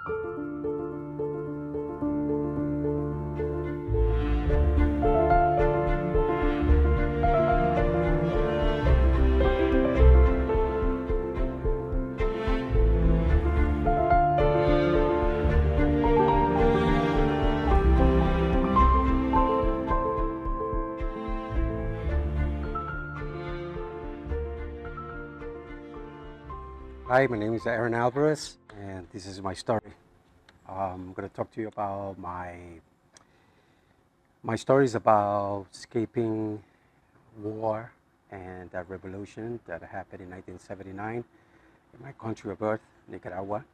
Hi, my name is Aarón Álvarez, and this is my story. I'm going to talk to you about my stories about escaping war and a revolution that happened in 1979 in my country of birth, Nicaragua,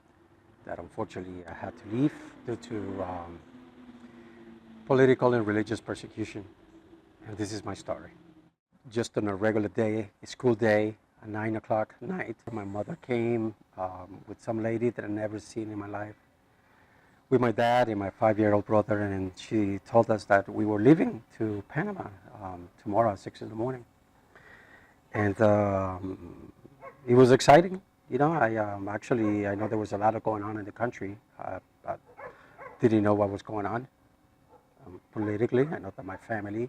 that unfortunately I had to leave due to political and religious persecution. And this is my story. Just on a regular day, a school day, at 9 o'clock at night, my mother came with some lady that I'd never seen in my life, with my dad and my 5-year-old brother, and she told us that we were leaving to Panama tomorrow at 6 in the morning. And it was exciting. You know, I know there was a lot going on in the country. I didn't know what was going on politically. I know that my family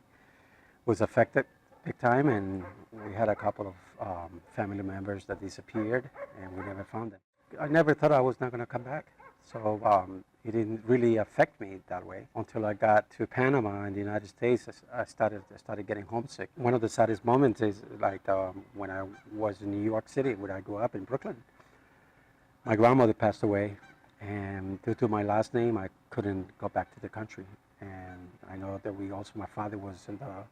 was affected big time, and we had a couple of family members that disappeared, and we never found them. I never thought I was not going to come back, so it didn't really affect me that way until I got to Panama in the United States. I started getting homesick. One of the saddest moments is like when I was in New York City, where I grew up in Brooklyn. My grandmother passed away, and due to my last name, I couldn't go back to the country. And I know that my father was in the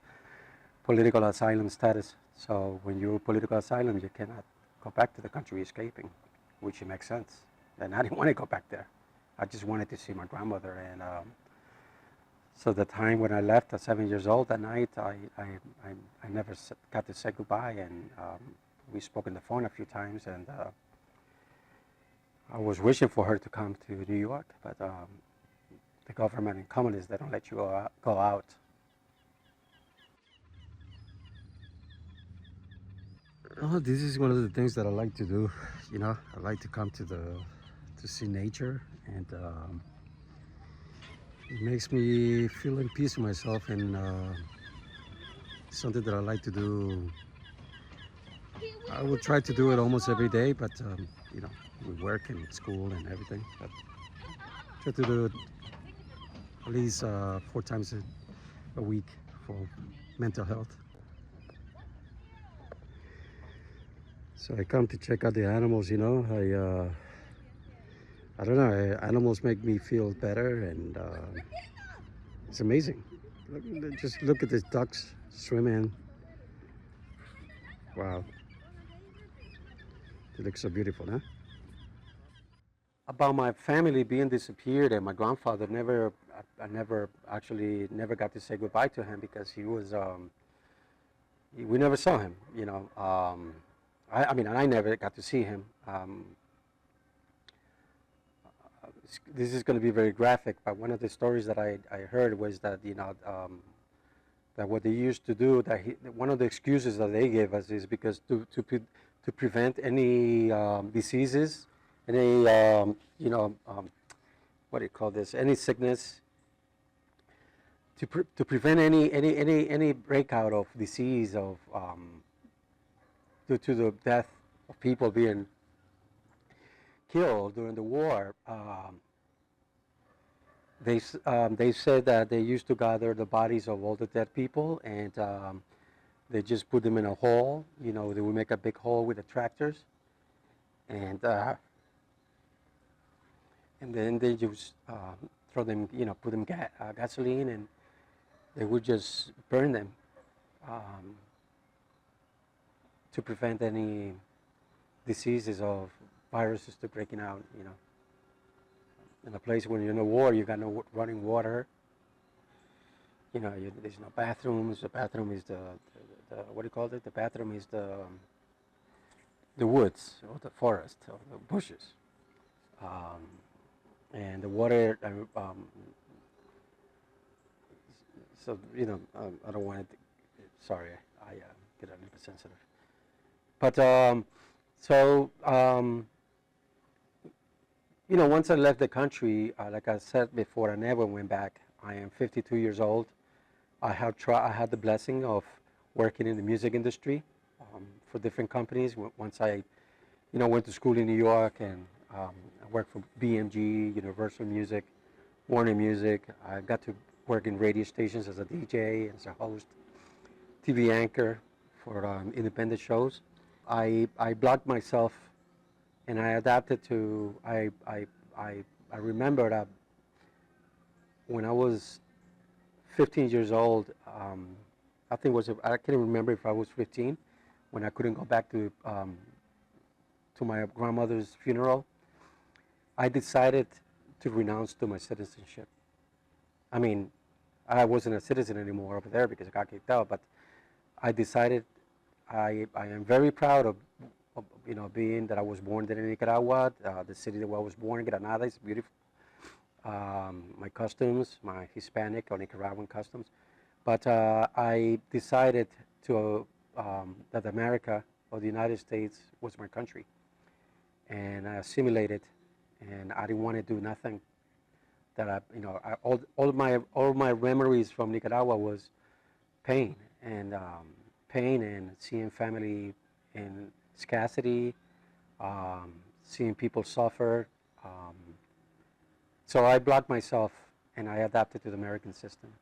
political asylum status. So when you're political asylum, you cannot go back to the country you're escaping, which makes sense. And I didn't want to go back there. I just wanted to see my grandmother. And so the time when I left at 7 years old that night, I never got to say goodbye. And we spoke on the phone a few times. And I was wishing for her to come to New York, but the government and communists, they don't let you go out. Oh, this is one of the things that I like to do. You know, I like to come to see nature, and it makes me feel in peace with myself, and something that I like to do. I will try to do it almost every day, but you know, with work and school and everything. But try to do it at least 4 times a week for mental health. So I come to check out the animals, you know. I don't know, animals make me feel better, and it's amazing. Just look at these ducks swimming. Wow. They look so beautiful, huh? About my family being disappeared, and my grandfather I never got to say goodbye to him, because he was, we never saw him, you know. I mean, I never got to see him. This is going to be very graphic, but one of the stories that I heard was that, you know, that what they used to do, one of the excuses that they gave us is because to prevent any diseases, any, you know, what do you call this, any sickness, to prevent any breakout of disease due to the death of people being killed during the war. They said that they used to gather the bodies of all the dead people, and they just put them in a hole. You know, they would make a big hole with the tractors, and then they just throw them, you know, put them gasoline, and they would just burn them to prevent any diseases of viruses to breaking out, you know. In a place when you're in a war, you got no running water. You know, there's no bathrooms. The bathroom is the what do you call it? The bathroom is the woods or the forest or the bushes. And the water, so, you know, I don't want to, sorry, I get a little bit sensitive. But, You know, once I left the country, like I said before, I never went back. I am 52 years old. I had the blessing of working in the music industry for different companies. Once I, went to school in New York, and I worked for BMG, Universal Music, Warner Music. I got to work in radio stations as a DJ, as a host, TV anchor for independent shows. I blocked myself, and I adapted to. I remember that when I was 15 years old. I think I can't remember if I was 15 when I couldn't go back to my grandmother's funeral. I decided to renounce to my citizenship. I mean, I wasn't a citizen anymore over there because I got kicked out, but I decided I am very proud of being that I was born there in Nicaragua, the city where I was born, Granada, is beautiful. My customs, my Hispanic or Nicaraguan customs. But I decided that America or the United States was my country. And I assimilated, and I didn't want to do nothing. All my memories from Nicaragua was pain and seeing family in scarcity, seeing people suffer. So I blocked myself, and I adapted to the American system.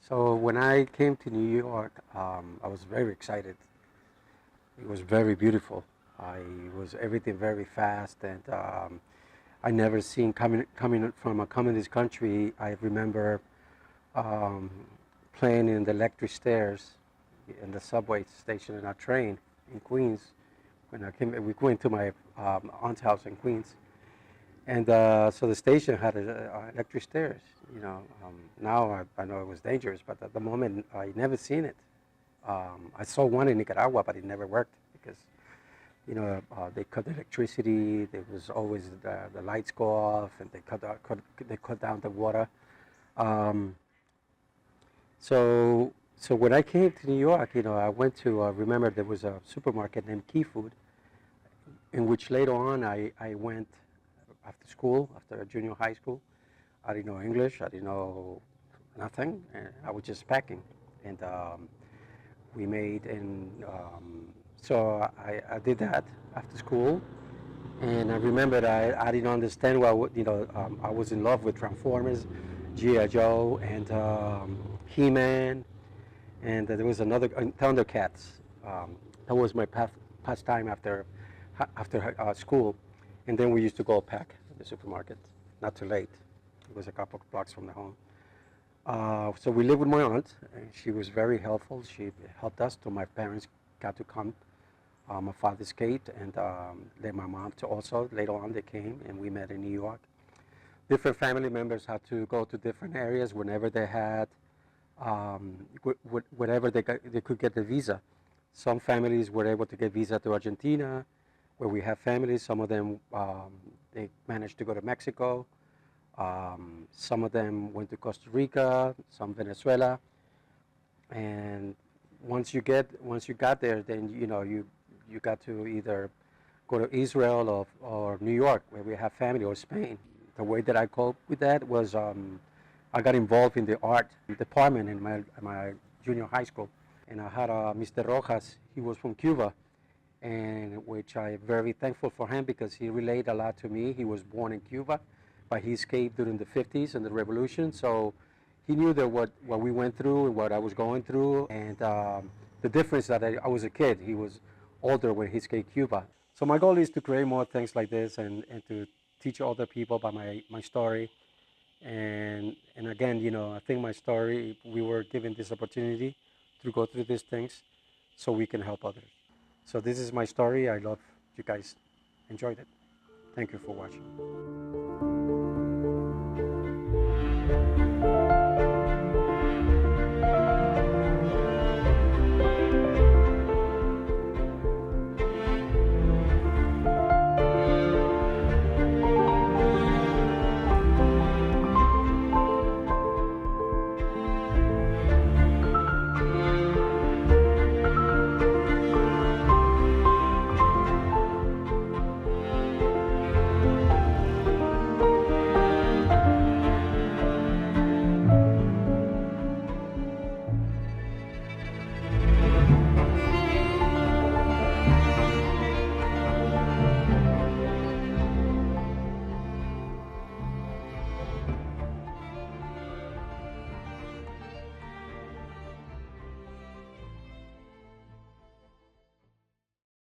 So when I came to New York, I was very excited. It was very beautiful. It was everything very fast, and I never seen coming from a communist country. I remember playing in the electric stairs in the subway station in our train in Queens. When we went to my aunt's house in Queens, and so the station had electric stairs. Now I know it was dangerous, but at the moment I never seen it. I saw one in Nicaragua, but it never worked because, they cut the electricity. There was always the lights go off, and they cut down the water. So when I came to New York, I went to remember there was a supermarket named Key Food, in which later on I went after school, after junior high school. I didn't know English. I didn't know nothing. And I was just packing, and we made so I did that after school, and I remember that I didn't understand why. I was in love with Transformers, G.I. Joe, and He-Man, and there was another Thundercats. That was my pastime after school, and then we used to go pack at the supermarket. Not too late. It was a couple of blocks from the home. So we lived with my aunt, and she was very helpful. She helped us till my parents got to come. My father escaped, and then my mom also. Later on, they came, and we met in New York. Different family members had to go to different areas whenever they had, whenever they could get the visa. Some families were able to get visa to Argentina, where we have families. Some of them, they managed to go to Mexico. Some of them went to Costa Rica, some Venezuela, and once you got there, then you got to either go to Israel or New York, where we have family, or Spain. The way that I coped with that was I got involved in the art department in my junior high school, and I had Mr. Rojas. He was from Cuba, and which I'm very thankful for him because he related a lot to me. He was born in Cuba, but he escaped during the 50s and the revolution. So he knew that what we went through and what I was going through, and the difference that I was a kid. He was older when he escaped Cuba. So my goal is to create more things like this and to teach other people about my story. And again, I think my story, we were given this opportunity to go through these things so we can help others. So this is my story. I love you guys enjoyed it. Thank you for watching.